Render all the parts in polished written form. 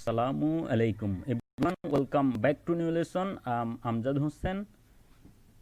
আসসালামু আলাইকুম everyone, welcome back to new lesson. Amjad Hossain.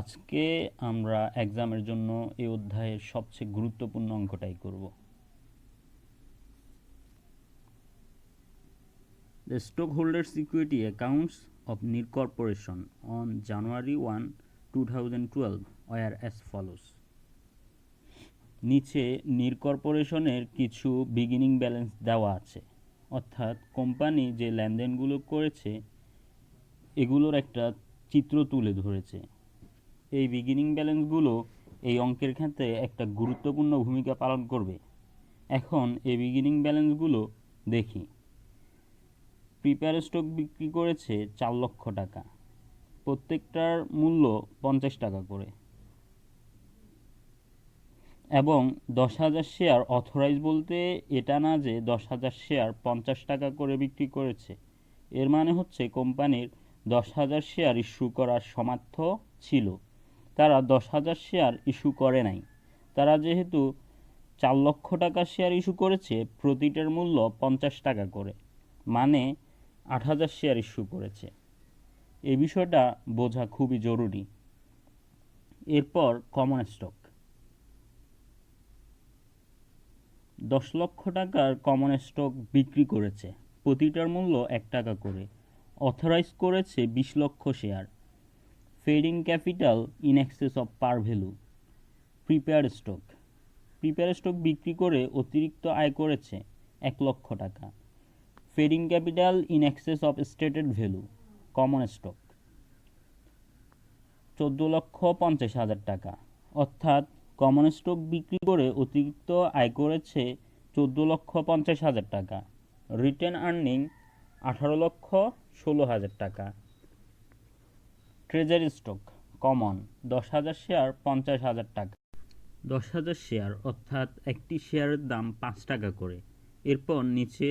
আজকে আমরা এক্সামের জন্য এই অধ্যায়ের সবচেয়ে গুরুত্বপূর্ণ অঙ্কটাই করব। The stockholders equity accounts of NIR Corporation on January 1, 2012 were as follows. নিচে নির কর্পোরেশনের কিছু বিগিনিং ব্যালেন্স দেওয়া আছে, অর্থাৎ কোম্পানি যে লেনদেনগুলো করেছে এগুলোর একটা চিত্র তুলে ধরেছে। এই বিগিনিং ব্যালেন্সগুলো এই অঙ্কের ক্ষেত্রে একটা গুরুত্বপূর্ণ ভূমিকা পালন করবে। এখন এই বিগিনিং ব্যালেন্সগুলো দেখি। প্রিপেয়ার স্টক বিক্রি করেছে 4 লক্ষ টাকা, প্রত্যেকটার মূল্য 50 টাকা করে, এবং 10,000 শেয়ার অথরাইজ বলতে এটা না যে 10,000 শেয়ার 50 টাকা করে বিক্রি করেছে। এর মানে হচ্ছে কোম্পানির 10,000 শেয়ার ইস্যু করার সামর্থ্য ছিল, তারা 10,000 শেয়ার ইস্যু করে নাই। তারা যেহেতু 4 লক্ষ টাকা শেয়ার ইস্যু করেছে, প্রতিটার মূল্য 50 টাকা করে, মানে 8,000 শেয়ার ইস্যু করেছে। এই বিষয়টা বোঝা খুবই জরুরি। এরপর কমন স্টক 10 লক্ষ টাকার কমন স্টক বিক্রি করেছে, প্রতিটার মূল্য 1 টাকা করে, অথরাইজ করেছে 20 লক্ষ share, fading capital in access of par value. Prepare stock বিক্রি করে অতিরিক্ত আয় করেছে 1 লক্ষ টাকা, fading capital in access of stated value. Common stock 14,50,000 টাকা, অর্থাৎ কমন স্টক বিক্রি করে অতিরিক্ত আয় করেছে 14,50,000 টাকা, রিটেন আর্নিং 18,16,000 টাকা। ট্রেজারি স্টক কমন 10,000 শেয়ার 50,000 টাকা, 10,000 শেয়ার অর্থাৎ একটি শেয়ারের দাম 5 টাকা করে। এরপর নিচে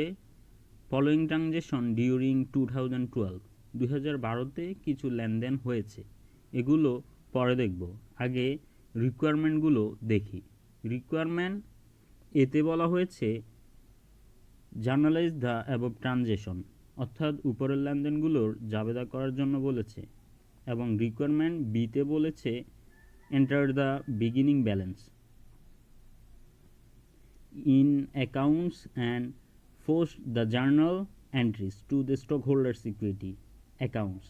ফলোয়িং ট্রানজ্যাকশন ডিউরিং 2012 কিছু লেনদেন হয়েছে, এগুলো পরে দেখব। আগে রিকোয়ারমেন্টগুলো দেখি। রিকোয়ারমেন্ট এতে বলা হয়েছে জার্নালাইজ দ্য অ্যাবভ ট্রানজ্যাকশন, অর্থাৎ উপরের লেনদেনগুলোর জাবেদা করার জন্য বলেছে, এবং রিকোয়ারমেন্ট বিতে বলেছে enter the beginning balance in accounts and post the journal entries to the stock holders equity accounts,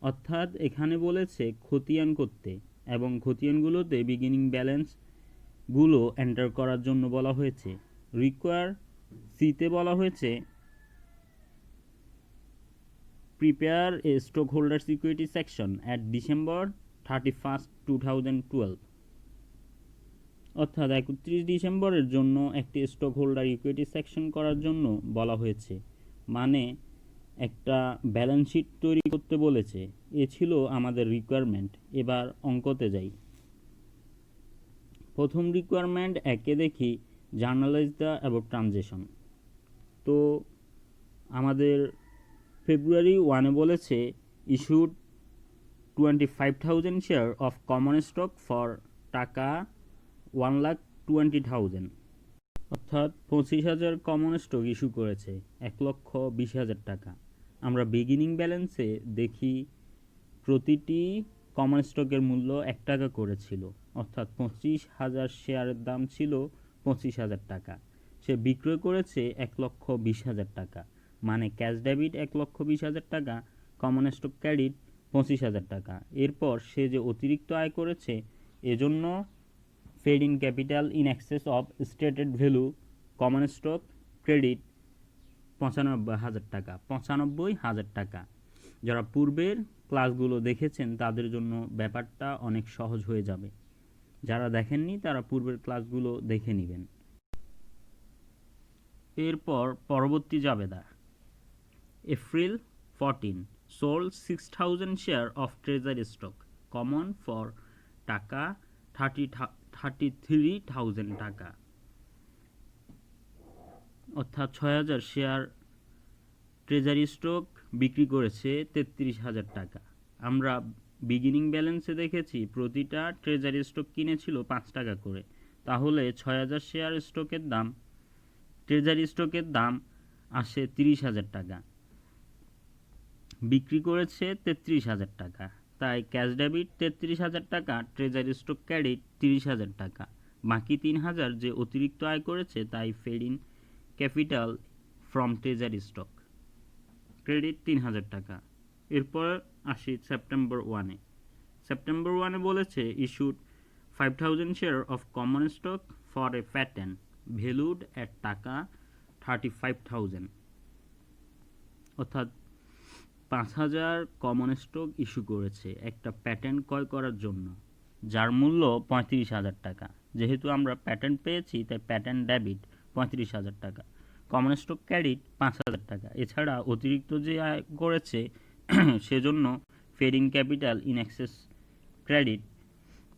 অর্থাৎ এখানে বলেছে খতিয়ান করতে এবং খতিয়ানগুলোতে বিগিনিং ব্যালেন্সগুলো এন্টার করার জন্য বলা হয়েছে। রিকোয়ার সিতে বলা হয়েছে prepare a stock holders equity section at December 31, 2012, অর্থাৎ 31 ডিসেম্বরের জন্য একটি স্টক হোল্ডার ইকুইটি সেকশন করার জন্য বলা হয়েছে, মানে একটা ব্যালেন্স শিট তৈরি করতে বলেছে। এ ছিল আমাদের রিকোয়ারমেন্ট। এবার অঙ্কতে যাই। প্রথম রিকোয়ারমেন্ট একে দেখি, জার্নালাইজ দ্য অ্যাবভ ট্রানজ্যাকশন। তো আমাদের ফেব্রুয়ারি 1 বলেছে issued 25,000 share of common stock for টাকা 1,20,000, অর্থাৎ 25,000 কমন স্টক ইস্যু করেছে 1,20,000 টাকা। আমরা বিগিনিং ব্যালেন্সে দেখি প্রতিটি কমন স্টকের মূল্য 1 টাকা করে ছিল, অর্থাৎ 25,000 শেয়ারের দাম ছিল 25,000 টাকা। সে বিক্রয় করেছে 1,20,000 টাকা, মানে ক্যাশ ডেবিট 1,20,000 টাকা, কমন স্টক ক্রেডিট 25,000 টাকা। এরপর সে যে অতিরিক্ত আয় করেছে এজন্য fading capital in access of stated value common stock credit 95,000 টাকা, 95,000 টাকা। যারা পূর্বের ক্লাসগুলো দেখেছেন তাদের জন্য ব্যাপারটা অনেক সহজ হয়ে যাবে, যারা দেখেননি তারা পূর্বের ক্লাসগুলো দেখে নেবেন। এরপর পরবর্তী জাবেদা। April 14 sold 6,000 share of treasury stock common for টাকা 33,000 টাকা, অর্থাৎ 6,000 শেয়ার ট্রেজারি স্টক বিক্রি করেছে 33,000 টাকা। আমরা বিগিনিং ব্যালেন্সে দেখেছি প্রতিটা ট্রেজারি স্টক কিনেছিল 5 টাকা করে, তাহলে 6,000 শেয়ার স্টকের দাম ট্রেজারি স্টকের দাম আসে 30,000 টাকা। বিক্রি করেছে 33,000 টাকা, তাই ক্যাশ ডেবিট 33,000 টাকা, ট্রেজারি স্টক ক্রেডিট 30,000 টাকা। বাকি 3,000 যে অতিরিক্ত আয় করেছে তাই paid in capital from treasury stock credit 3,000 টাকা। এরপর আসি সেপ্টেম্বর 1-এ। সেপ্টেম্বর 1-এ বলেছে issued 5,000 share of common stock for a patent valued at টাকা 35,000, অর্থাৎ 5,000 কমন স্টক ইস্যু করেছে একটা প্যাটেন্ট ক্রয় করার জন্য, যার মূল্য 35,000 টাকা। যেহেতু আমরা প্যাটেন্ট পেয়েছি তাই প্যাটেন্ট ডেবিট 35,000 টাকা, কমন স্টক ক্রেডিট 5,000 টাকা। এছাড়া অতিরিক্ত যে আয় করেছে সেজন্য paid in capital in excess credit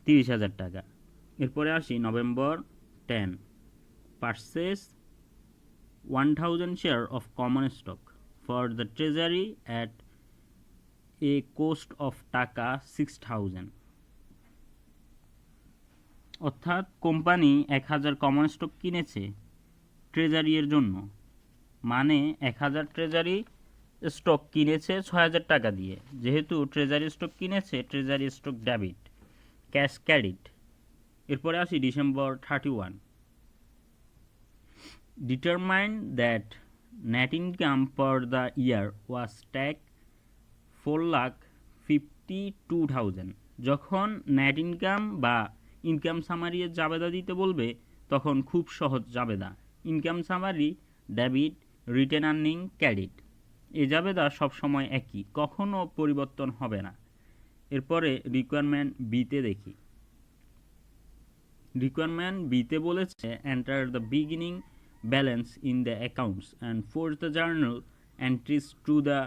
30,000 টাকা। এরপরে আসি November 10, purchase 1,000 share of common stock for the treasury at a cost of টাকা 6,000, অর্থাৎ কোম্পানি 1,000 কমন স্টক কিনেছে ট্রেজারি এর জন্য, মানে 1,000 ট্রেজারি স্টক কিনেছে 6,000 টাকা দিয়ে। যেহেতু ট্রেজারি স্টক কিনেছে, treasury stock debit, cash credit. এরপরে আসি December 31, determined that net income for the year was tax 4,52,000। যখন নেট ইনকাম বা ইনকাম সামারি এর জাবেদা দিতে বলবে তখন খুব সহজ জাবেদা, income summary debit, retained earning credit. এই জাবেদা সবসময় একই, কখনো পরিবর্তন হবে না। এরপরে রিকোয়ারমেন্ট বিতে দেখি। রিকোয়ারমেন্ট বিতে বলেছে enter the beginning balance in the accounts and force the journal entries to the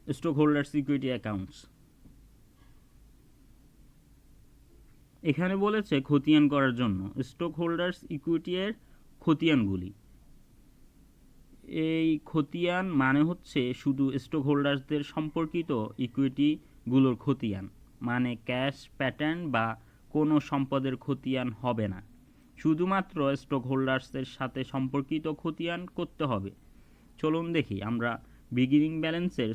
stock holder security accounts. এখানে বলেছে খতিয়ান করার জন্য স্টক হোল্ডার্স ইকুইটি এর খতিয়ানগুলি। এই খতিয়ান মানে হচ্ছে শুধু স্টক হোল্ডার্সদের সম্পর্কিত ইকুইটিগুলোর খতিয়ান, মানে ক্যাশ, প্যাটেন্ট বা কোনো সম্পদের খতিয়ান হবে না, শুধুমাত্র স্টক হোল্ডার্সদের সাথে সম্পর্কিত খতিয়ান করতে হবে। চলুন দেখি আমরা বিগিনিং ব্যালেন্সের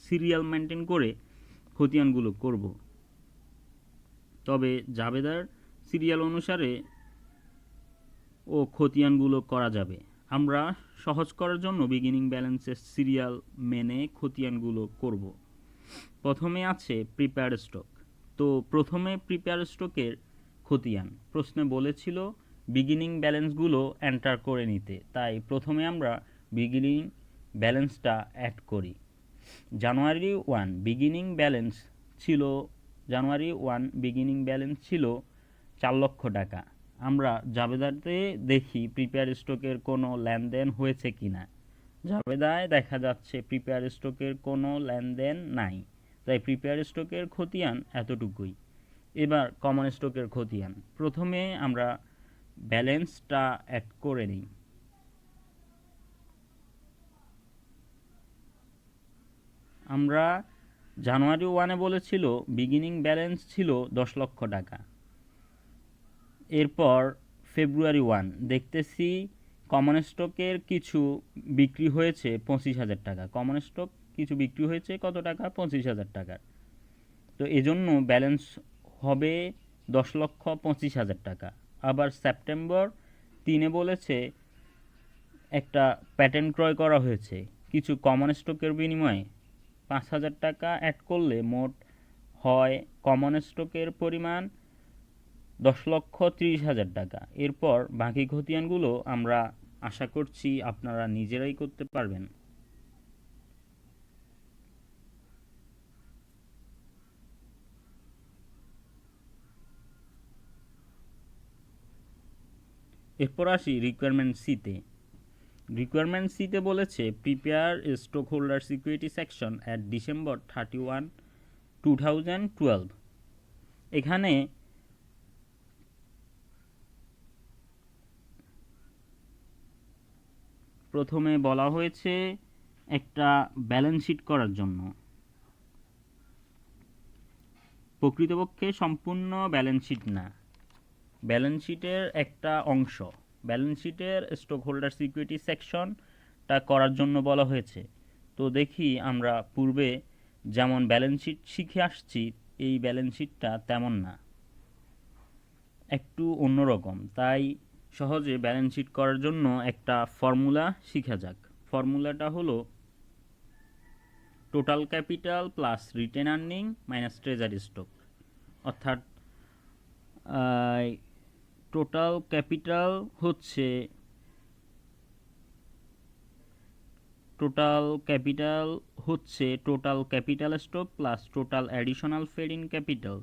সিরিয়াল মেনটেন করে খতিয়ানগুলো করব, তবে জাবেদার সিরিয়াল অনুসারে ও খতিয়ানগুলো করা যাবে। আমরা সহজ করার জন্য বিগিনিং ব্যালেন্সের সিরিয়াল মেনে খতিয়ানগুলো করব। প্রথমে আছে প্রিপেয়ার স্টক। তো প্রথমে প্রিপেয়ার স্টকের খতিয়ান প্রশ্নে বলেছিল বিগিনিং ব্যালেন্সগুলো এন্টার করে নিতে, তাই প্রথমে আমরা বিগিনিং ব্যালেন্সটা অ্যাড করি। জানুয়ারি 1 বিগিনিং ব্যালেন্স ছিল 4 লক্ষ টাকা। আমরা জাবেদাতে দেখি প্রিপেয়ার স্টকের কোনো লেনদেন হয়েছে কিনা। জাবেদায় দেখা যাচ্ছে প্রিপেয়ার স্টকের কোনো লেনদেন নাই, তাই প্রিপেয়ার স্টকের খতিয়ান এতটুকুই। এবার কমন স্টকের খতিয়ান। প্রথমে আমরা ব্যালেন্সটা অ্যাড করে নিই। আমরা জানুয়ারি 1-এ বলেছিল বিগিনিং ব্যালেন্স ছিল 10 লক্ষ টাকা। এরপর ফেব্রুয়ারি 1 দেখতেছি কমন স্টকের কিছু বিক্রি হয়েছে 25,000 টাকা। কমন স্টক কিছু বিক্রি হয়েছে কত টাকা? 25,000 টাকার। তো এজন্য ব্যালেন্স হবে 10,25,000 টাকা। আবার সেপ্টেম্বর 3-এ বলেছে একটা প্যাটেন্ট ক্রয় করা হয়েছে কিছু কমন স্টকের বিনিময়ে 5,000 টাকা অ্যাড করলে মোট হয় কমন স্টকের পরিমাণ 10,30,000 টাকা। এরপর বাকি খতিয়ানগুলো আমরা আশা করছি আপনারা নিজেরাই করতে পারবেন। এরপর আসি রিকোয়ারমেন্ট সিতে। রিকোয়ারমেন্ট সিতে বলেছে prepare stock holder security section at December 31, 2012। এখানে প্রথমে বলা হয়েছে একটা ব্যালেন্স শিট করার জন্য। প্রকৃতপক্ষে সম্পূর্ণ ব্যালেন্স শিট না, ব্যালেন্স শিটের একটা অংশ। ব্যালেন্স শিটের স্টক হোল্ডার সিকিউরিটি সেকশনটা করার জন্য বলা হয়েছে। তো দেখি আমরা পূর্বে যেমন ব্যালেন্স শিট শিখে আসছি এই ব্যালেন্স শিটটা তেমন না, একটু অন্যরকম। তাই সহজে ব্যালেন্স শিট করার জন্য একটা ফর্মুলা শিখা যাক। ফর্মুলাটা হলো total capital plus retained earning minus treasury stock. অর্থাৎ টোটাল ক্যাপিটাল হচ্ছে total capital stock plus total additional paid in capital.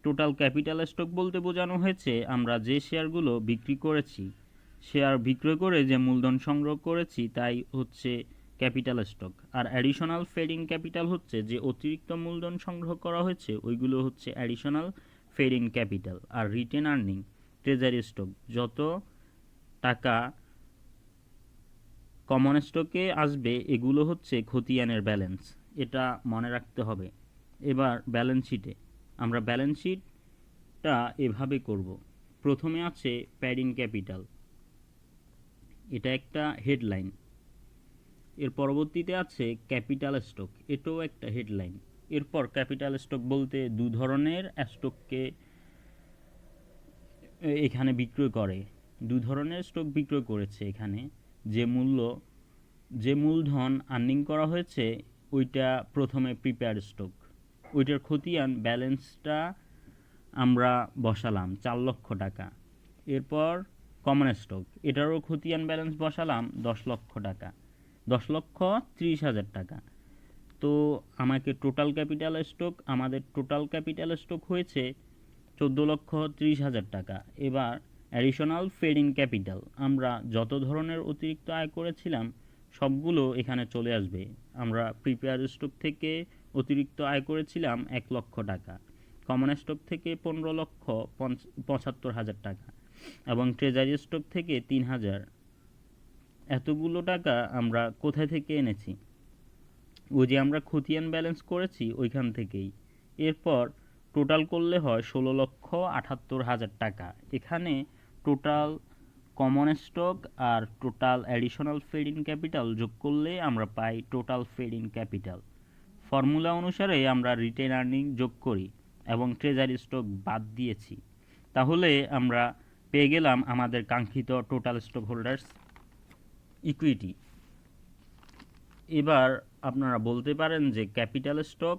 Total capital stock বলতে বোঝানো হয়েছে আমরা যে শেয়ারগুলো বিক্রি করেছি, শেয়ার বিক্রয় করে যে মূলধন সংগ্রহ করেছি তাই হচ্ছে ক্যাপিটাল স্টক। আর অ্যাডিশনাল ফেড ইন ক্যাপিটাল হচ্ছে যে অতিরিক্ত মূলধন সংগ্রহ করা হয়েছে ওইগুলো হচ্ছে অ্যাডিশনাল ফেড ইন ক্যাপিটাল। আর রিটেন আর্নিং ট্রেজারি স্টক, যত টাকা কমন স্টকে আসবে এগুলো হচ্ছে খতিয়ানের ব্যালেন্স, এটা মনে রাখতে হবে। এবার ব্যালেন্স শিটে আমরা ব্যালেন্স শিটটা এভাবে করব। প্রথমে আছে প্যাডিং ক্যাপিটাল, এটা একটা হেডলাইন। এর পরবর্তীতে আছে ক্যাপিটাল স্টক, এটাও একটা হেডলাইন। এরপর ক্যাপিটাল স্টক বলতে দু ধরনের স্টককে এখানে বিক্রয় করে, দু ধরনের স্টক বিক্রয় করেছে এখানে। যে মূলধন আর্নিং করা হয়েছে ওইটা প্রথমে প্রিপেয়ার্ড স্টক, ওইটার খতিয়ান ব্যালেন্সটা আমরা বসালাম 4 লক্ষ টাকা। এরপর কমন স্টক, এটারও খতিয়ান ব্যালেন্স বসালাম 10 লক্ষ টাকা, 10,30,000 টাকা। তো আমাদের টোটাল ক্যাপিটাল স্টক হয়েছে 14,30,000 টাকা। এবার অ্যাডিশনাল ফেড ইন ক্যাপিটাল, আমরা যত ধরনের অতিরিক্ত আয় করেছিলাম সবগুলো এখানে চলে আসবে। আমরা প্রিপেয়ার স্টক থেকে অতিরিক্ত আয় করেছিলাম 1 লক্ষ টাকা, কমন স্টক থেকে 15,75,000 টাকা এবং ট্রেজারি স্টক থেকে 3,000। এতগুলো টাকা আমরা কোথায় থেকে এনেছি? ওই যে আমরা খতিয়ান ব্যালেন্স করেছি ওইখান থেকেই। এরপর টোটাল করলে হয় 16,78,000 টাকা। এখানে টোটাল কমন স্টক আর total additional paid in capital যোগ করলে আমরা পাই total paid in capital. Formula অনুসারে আমরা রিটেন আর্নিং যোগ করি এবং ট্রেজারি স্টক বাদ দিয়েছি, তাহলে আমরা পেয়ে গেলাম আমাদের কাঙ্ক্ষিত টোটাল স্টক হোল্ডার্স ইকুইটি। এবার আপনারা বলতে পারেন যে ক্যাপিটাল স্টক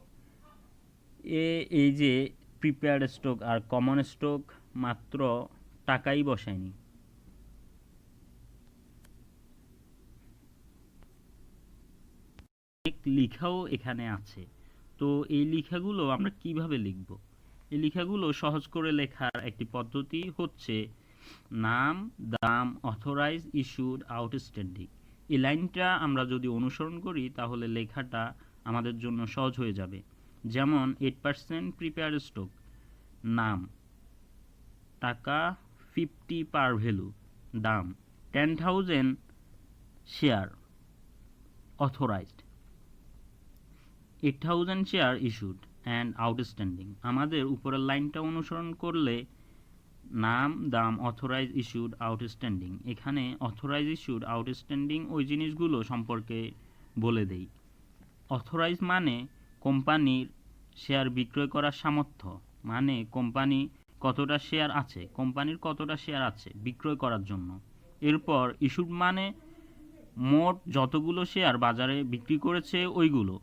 এই যে প্রিপেয়ার্ড স্টক আর কমন স্টক মাত্র টাকাই বসায়নি, অনেক লেখাও এখানে আছে। তো এই লেখাগুলো আমরা কিভাবে লিখব? এই লেখাগুলো সহজ করে লেখার একটি পদ্ধতি হচ্ছে নাম, দাম, অথরাইজ, ইস্যুড, আউটস্ট্যান্ডিং। এই লাইনটা আমরা যদি অনুসরণ করি তাহলে লেখাটা আমাদের জন্য সহজ হয়ে যাবে। যেমন 8% প্রিপেয়ার্ড স্টক, নাম টাকা 50 পার ভ্যালু, দাম 10,000 share, authorised 8,000 share, issued and outstanding. আমাদের উপরের লাইনটা অনুসরণ করলে নাম, দাম, অথরাইজ, ইস্যুড, আউটস্ট্যান্ডিং। এখানে অথরাইজ, ইস্যুড, আউটস্ট্যান্ডিং ওই জিনিসগুলো সম্পর্কে বলে দেই। অথরাইজ মানে কোম্পানির শেয়ার বিক্রয় করার সামর্থ্য, মানে কোম্পানির কতটা শেয়ার আছে বিক্রয় করার জন্য। এরপর ইস্যুড মানে মোট যতগুলো শেয়ার বাজারে বিক্রি করেছে ওইগুলো।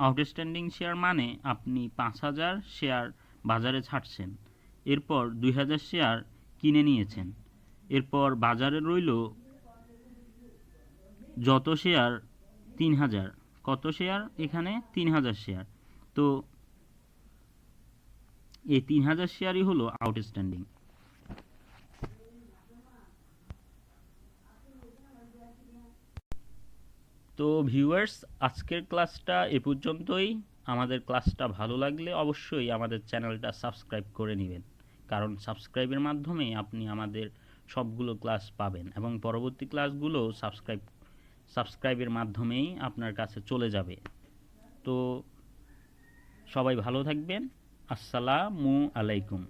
আউটস্ট্যান্ডিং শেয়ার মানে আপনি 5,000 শেয়ার বাজারে ছাড়ছেন, এরপর 2,000 শেয়ার কিনে নিয়েছেন, এরপর বাজারে রইল যত শেয়ার 3,000। কত শেয়ার? এখানে 3,000 শেয়ার। তো এই 3,000 শেয়ারই হলো আউটস্ট্যান্ডিং। তো ভিউয়ার্স, আজকের ক্লাসটা এ পর্যন্তই। আমাদের ক্লাসটা ভালো লাগলে অবশ্যই আমাদের চ্যানেলটা সাবস্ক্রাইব করে নেবেন, কারণ সাবস্ক্রাইবের মাধ্যমেই আপনি আমাদের সবগুলো ক্লাস পাবেন এবং পরবর্তী ক্লাসগুলো সাবস্ক্রাইবের মাধ্যমেই আপনার কাছে চলে যাবে। তো সবাই ভালো থাকবেন। আসসালামু আলাইকুম।